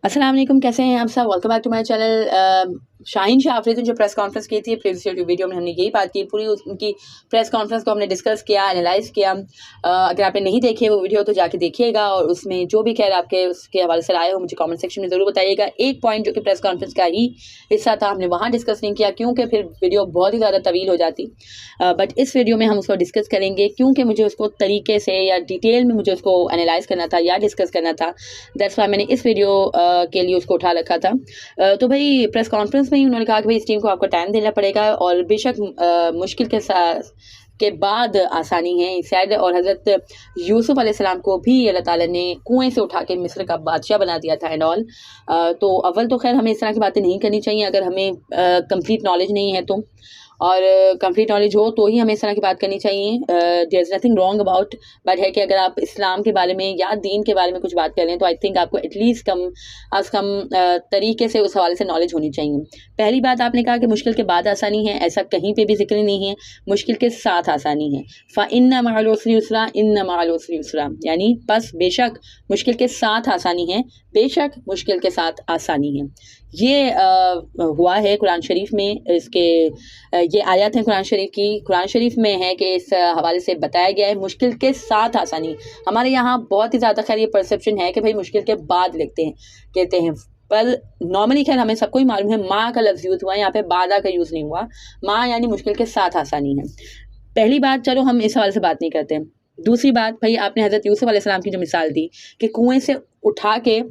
अस्सलाम वालेकुम, कैसे हैं आप सब। Welcome back to my channel. Shaheen Shah Afridi ने जो प्रेस कॉन्फ्रेंस की थी प्रीवियस वीडियो में हमने यही बात की, पूरी उनकी प्रेस कॉन्फ्रेंस को हमने डिस्कस किया, एनालाइज किया। अगर आपने नहीं देखी है वो वीडियो तो जाके देखिएगा, और उसमें जो भी खैर आपके उसके हवाले से आए हो मुझे कमेंट सेक्शन में ज़रूर बताइएगा। एक पॉइंट जो कि प्रेस कॉन्फ्रेंस का ही हिस्सा था हमने वहाँ डिस्कस नहीं किया, क्योंकि फिर वीडियो बहुत ही ज़्यादा तवील हो जाती। बट इस वीडियो में हम उसको डिस्कस करेंगे, क्योंकि मुझे उसको तरीके से या डिटेल में मुझे उसको एनालाइज करना था या डिस्कस करना था। दैट्स वाई मैंने इस वीडियो के लिए उसको उठा रखा था। तो भाई प्रेस कॉन्फ्रेंस में ही उन्होंने कहा कि भाई इस टीम को आपको टाइम देना पड़ेगा, और बेशक मुश्किल के साथ के बाद आसानी है शायद। और हज़रत यूसुफ अलैहिस्सलाम को भी अल्लाह ताला ने कुएं से उठा के मिस्र का बादशाह बना दिया था एंड ऑल। तो अव्वल तो खैर हमें इस तरह की बातें नहीं करनी चाहिए अगर हमें कंप्लीट नॉलेज नहीं है तो, और कंप्लीट नॉलेज हो तो ही हमें इस तरह की बात करनी चाहिए। There is nothing wrong about, but है कि अगर आप इस्लाम के बारे में या दीन के बारे में कुछ बात कर रहे हैं तो आई थिंक आपको एटलीस्ट कम अज़ कम तरीके से उस हवाले से नॉलेज होनी चाहिए। पहली बात आपने कहा कि मुश्किल के बाद आसानी है, ऐसा कहीं पे भी जिक्र नहीं है, मुश्किल के साथ आसानी है। फ़इन्न मअल उसरि युस्रा, इन्न मअल उसरि युस्रा, यानी बस बेशक मुश्किल के साथ आसानी है, बेशक मुश्किल के साथ आसानी है। ये हुआ है कुरान शरीफ में। इसके ये आयत है कुरान शरीफ की। कुरान शरीफ में है कि इस हवाले से बताया गया है मुश्किल के साथ आसानी। हमारे यहाँ बहुत ही ज़्यादा खैर ये परसेप्शन है कि भाई मुश्किल के बाद लिखते हैं, कहते हैं, पर नॉर्मली खैर हमें सबको ही मालूम है माँ का लफ्ज़ यूज़ हुआ है, यहाँ पे बादा का यूज़ नहीं हुआ। माँ यानी मुश्किल के साथ आसानी है। पहली बात, चलो हम इस हवाले से बात नहीं करते। दूसरी बात, भाई आपने हज़रत यूसुफ अलैहिस्सलाम की जो मिसाल दी कि कुएं से उठा के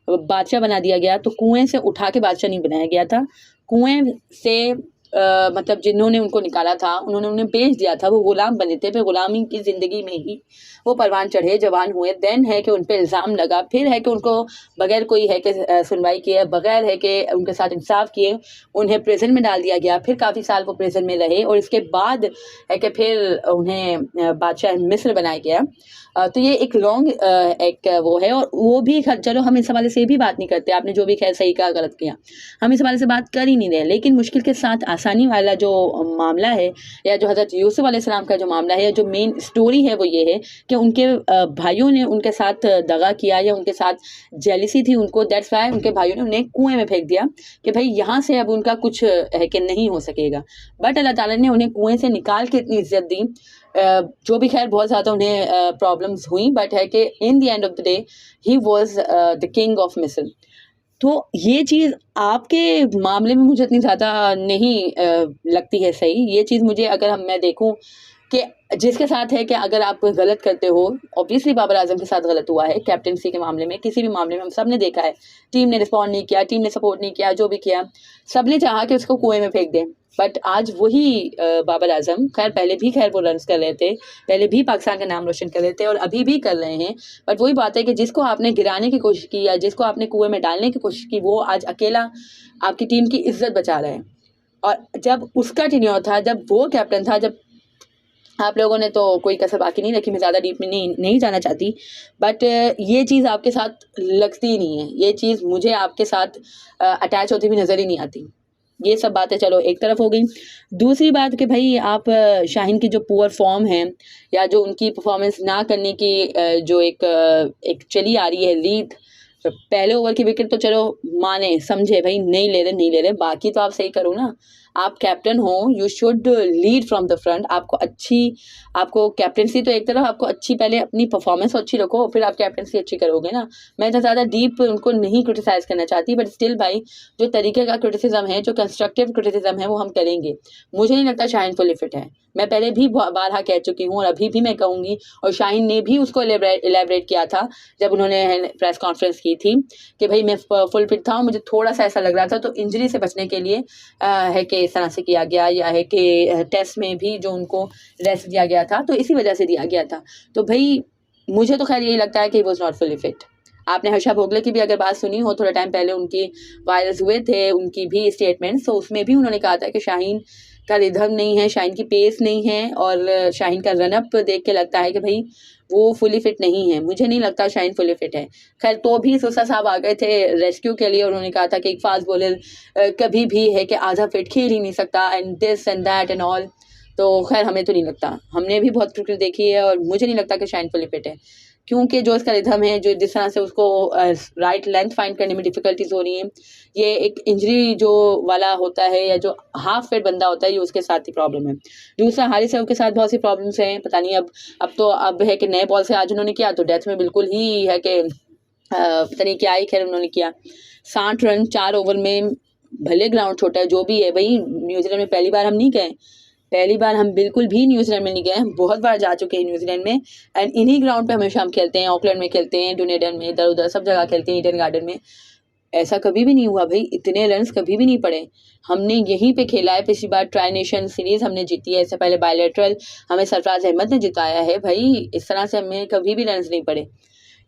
बादशाह बना दिया गया, तो कुएं से उठा के बादशाह नहीं बनाया गया था। कुएं से मतलब जिन्होंने उनको निकाला था उन्होंने उन्हें बेच दिया था, वो गुलाम बने थे। फिर गुलामी की ज़िंदगी में ही वो परवान चढ़े, जवान हुए, देन है कि उन पे इल्ज़ाम लगा, फिर है कि उनको बगैर कोई है कि सुनवाई किए, बगैर है कि उनके साथ इंसाफ किए उन्हें प्रिजन में डाल दिया गया। फिर काफ़ी साल वो प्रिजन में रहे, और इसके बाद है कि फिर उन्हें बादशाह मिस्र बनाया गया। तो ये एक लॉन्ग एक वो है, और वो भी चलो हम इस हवाले से भी बात नहीं करते, आपने जो भी खैर सही कहा गलत किया हम इस हवाले से बात कर ही नहीं रहे। लेकिन मुश्किल के साथ आसानी वाला जो मामला है, या जो हज़रत यूसुफ अलैहिस्सलाम का जो मामला है, या जो मेन स्टोरी है, वो ये है कि उनके भाइयों ने उनके साथ दगा किया, या उनके साथ जेलिसी थी उनको, दैट्स वाई उनके भाइयों ने उन्हें कुएं में फेंक दिया कि भाई यहाँ से अब उनका कुछ है कि नहीं हो सकेगा। बट अल्लाह ताला ने उन्हें कुएं से निकाल के इतनी इज्जत दी, जो भी खैर बहुत ज़्यादा उन्हें प्रॉब्लम्स हुई, बट है कि in the end of the day he was the king of मिस्र। तो ये चीज़ आपके मामले में मुझे इतनी ज़्यादा नहीं लगती है सही। ये चीज़ मुझे, अगर मैं देखूं कि जिसके साथ है कि अगर आप गलत करते हो, ऑब्वियसली बाबर आजम के साथ गलत हुआ है कैप्टनसी के मामले में, किसी भी मामले में हम सब ने देखा है, टीम ने रिस्पॉन्ड नहीं किया, टीम ने सपोर्ट नहीं किया, जो भी किया सब ने चाहा कि उसको कुएं में फेंक दें। बट आज वही बाबर आजम, खैर पहले भी खैर वो रन कर रहे थे, पहले भी पाकिस्तान का नाम रोशन कर रहे थे, और अभी भी कर रहे हैं। बट वही बात है कि जिसको आपने गिराने की कोशिश की या जिसको आपने कुएं में डालने की कोशिश की, वो आज अकेला आपकी टीम की इज्जत बचा रहा है। और जब उसका टेन्योर था, जब वो कैप्टन था, जब आप लोगों ने तो कोई कसर बाकी नहीं रखी। मैं ज़्यादा डीप में नहीं जाना चाहती, बट ये चीज़ आपके साथ लगती ही नहीं है, ये चीज़ मुझे आपके साथ अटैच होती हुई नज़र ही नहीं आती। ये सब बातें चलो एक तरफ हो गई। दूसरी बात कि भाई आप शाहीन की जो पुअर फॉर्म है, या जो उनकी परफॉर्मेंस ना करने की जो एक चली आ रही है रीत, पहले ओवर की विकेट तो चलो माने समझे भाई नहीं ले रहे, बाकी तो आप सही करो ना। आप कैप्टन हो, you should lead from the front. आपको कैप्टनसी तो एक तरफ, आपको अच्छी पहले अपनी परफॉर्मेंस अच्छी रखो, फिर आप कैप्टनसी अच्छी करोगे ना। मैं इतना ज़्यादा डीप उनको नहीं क्रिटिसाइज़ करना चाहती, बट स्टिल भाई जो तरीके का क्रिटिसिज्म है, जो कंस्ट्रक्टिव क्रिटिसिज्म है, वो हम करेंगे। मुझे नहीं लगता शाहीन फुली फिट है। मैं पहले भी बारहा कह चुकी हूँ, और अभी भी मैं कहूँगी, और शाहीन ने भी उसको एलेबरेट किया था जब उन्होंने प्रेस कॉन्फ्रेंस की थी कि भाई मैं फुल फिट था, मुझे थोड़ा सा ऐसा लग रहा था, तो इंजरी से बचने के लिए है कि इस तरह से किया गया, या है कि टेस्ट में भी जो उनको रेस्ट दिया गया था तो इसी वजह से दिया गया था। तो भाई मुझे तो खैर यही लगता है कि he was not fully fit. आपने हर्षा भोगले की भी अगर बात सुनी हो, थोड़ा टाइम पहले उनकी वायरल हुए थे उनकी भी स्टेटमेंट्स, तो उसमें भी उन्होंने कहा था कि शाहीन का रिदम नहीं है, शाहीन की पेस नहीं है, और शाहीन का रनअप देख के लगता है कि भाई वो फुली फिट नहीं है। मुझे नहीं लगता शाहीन फुली फिट है। खैर तो भी सोसा साहब आ गए थे रेस्क्यू के लिए, और उन्होंने कहा था कि एक फास्ट बॉलर कभी भी है कि आधा फिट खेल ही नहीं सकता, and this and that and all. तो खैर हमें तो नहीं लगता, हमने भी बहुत क्रिकेट देखी है, और मुझे नहीं लगता कि शाहीन फुली फिट है। क्योंकि जो इसका रिदम है, जो जिस तरह से उसको राइट लेंथ फाइंड करने में डिफ़िकल्टीज हो रही हैं, ये एक इंजरी जो वाला होता है या जो हाफ फिट बंदा होता है, ये उसके साथ ही प्रॉब्लम है। दूसरा, हारिस रऊफ के साथ बहुत सी प्रॉब्लम्स हैं, पता नहीं अब है कि नए बॉल से आज उन्होंने किया तो डेथ में बिल्कुल ही है कि पता नहीं क्या ही खैर उन्होंने किया। 60 रन 4 ओवर में, भले ग्राउंड छोटा है जो भी है भाई, न्यूजीलैंड में पहली बार हम नहीं गए, पहली बार हम बिल्कुल भी न्यूजीलैंड में नहीं गए, बहुत बार जा चुके हैं न्यूजीलैंड में, एंड इन्हीं ग्राउंड पे हमेशा हम खेलते हैं, ऑकलैंड में खेलते हैं, डुनेडन में, इधर उधर सब जगह खेलते हैं, ईडन गार्डन में। ऐसा कभी भी नहीं हुआ भाई, इतने रन्स कभी भी नहीं पड़े। हमने यहीं पे खेला है, पिछली बार ट्राई नेशन सीरीज़ हमने जीती है, इससे पहले बायलैटरल हमें सरफराज अहमद ने जिताया है भाई, इस तरह से हमें कभी भी रन्स नहीं पड़े।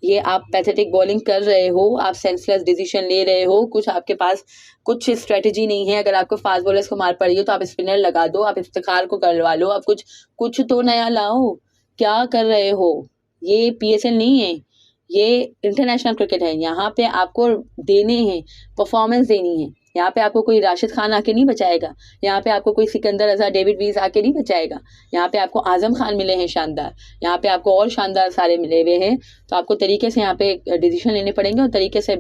ये आप पैथेटिक बॉलिंग कर रहे हो, आप सेंसलेस डिसीजन ले रहे हो, कुछ आपके पास कुछ स्ट्रेटजी नहीं है। अगर आपको फास्ट बॉलर्स को मार पड़ी हो तो आप स्पिनर लगा दो, आप इफ्तिखार को करवा लो, आप कुछ तो नया लाओ। क्या कर रहे हो? ये PSL नहीं है, ये इंटरनेशनल क्रिकेट है। यहाँ पे आपको देने हैं, परफॉर्मेंस देनी है। यहाँ पे आपको कोई राशिद खान आके नहीं बचाएगा, यहाँ पे आपको कोई सिकंदर रजा, डेविड वीज आके नहीं बचाएगा। यहाँ पे आपको आजम खान मिले हैं शानदार, यहाँ पे आपको और शानदार सारे मिले हुए हैं। तो आपको तरीके से यहाँ पे डिसीजन लेने पड़ेंगे और तरीके से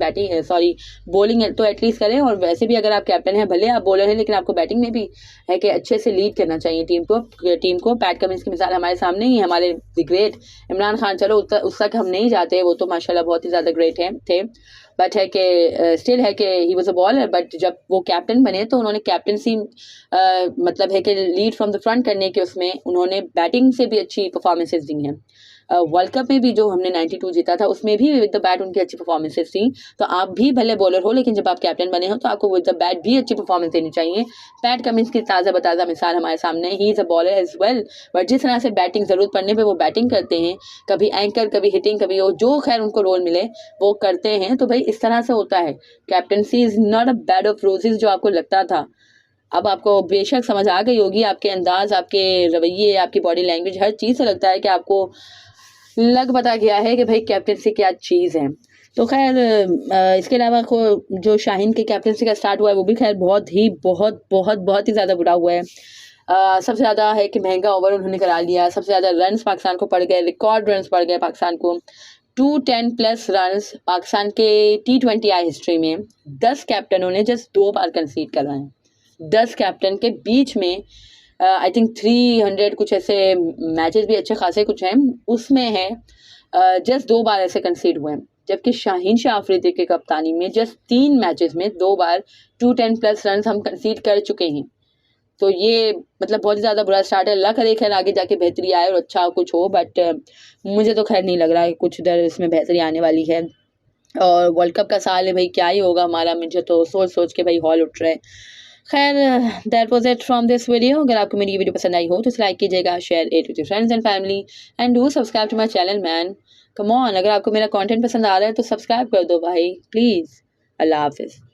बॉलिंग तो एटलीस्ट करें। और वैसे भी अगर आप कैप्टन हैं, भले आप बॉलर हैं, लेकिन आपको बैटिंग में भी है कि अच्छे से लीड करना चाहिए टीम को। पैट कमिंस की मिसाल हमारे सामने ही, हमारे द ग्रेट इमरान खान, चलो उस तक हम नहीं जाते, वो तो माशाल्लाह बहुत ही ज़्यादा ग्रेट थे, बट है कि स्टिल है कि he was a bowler. But जब वो कैप्टन बने तो उन्होंने कैप्टनसी मतलब है कि लीड फ्रॉम द फ्रंट करने के उसमें उन्होंने बैटिंग से भी अच्छी परफॉर्मेंसेस दी हैं। वर्ल्ड कप में भी जो हमने 92 जीता था, उसमें भी विद द बैट उनकी अच्छी परफॉर्मेंसेस थी। तो आप भी भले बॉलर हो, लेकिन जब आप कैप्टन बने हो तो आपको विद द बैट भी अच्छी परफॉर्मेंस देनी चाहिए। पैट कमिंस की ताज़ा बताज़ा मिसाल हमारे सामने, he is a bowler as well, but जिस तरह से बैटिंग ज़रूरत पड़ने पर वो बैटिंग करते हैं, कभी एंकर, कभी हिटिंग, कभी वो जो खैर उनको रोल मिले वो करते हैं। तो भाई इस तरह से होता है। Captaincy is not a bed of roses जो आपको लगता था, अब आपको बेशक समझ आ गई होगी। आपके अंदाज, आपके रवैये, आपकी बॉडी लैंग्वेज, हर चीज़ से लगता है कि आपको लग पता गया है कि भाई कैप्टनसी क्या चीज़ है। तो खैर इसके अलावा जो शाहीन के कैप्टनसी का स्टार्ट हुआ है वो भी खैर बहुत ही ज़्यादा बुरा हुआ है। सबसे ज़्यादा है कि महंगा ओवर उन्होंने करा लिया, सबसे ज़्यादा रन्स पाकिस्तान को पड़ गए, रिकॉर्ड रन्स पड़ गए पाकिस्तान को, 210+ रन्स पाकिस्तान के T20I हिस्ट्री में 10 कैप्टनों ने जस्ट 2 बार कंसीड कराए हैं। 10 कैप्टन के बीच में आई थिंक 300 कुछ ऐसे मैचेस भी अच्छे खासे कुछ हैं, उसमें है जस्ट 2 बार ऐसे कंसीड हुए हैं। जबकि शाहीन शाह अफरीदी के कप्तानी में जस्ट 3 मैचेस में 2 बार 210+ रन हम कंसीड कर चुके हैं। तो ये मतलब बहुत ही ज़्यादा बुरा स्टार्ट है। अल्लाह करे खैर आगे जाके बेहतरी आए और अच्छा कुछ हो, बट मुझे तो खैर नहीं लग रहा है कुछ इधर इसमें बेहतरी आने वाली है। और वर्ल्ड कप का साल है भाई, क्या ही होगा हमारा, मुझे तो सोच के भाई हॉल उठ रहा है। खैर that was it from this video. अगर आपको मेरी वीडियो पसंद आई हो तो लाइक कीजिएगा, share it with your friends and family, and do subscribe to my channel man, come on. अगर आपको मेरा कंटेंट पसंद आ रहा है तो सब्सक्राइब कर दो भाई प्लीज़। अल्लाह हाफिज़।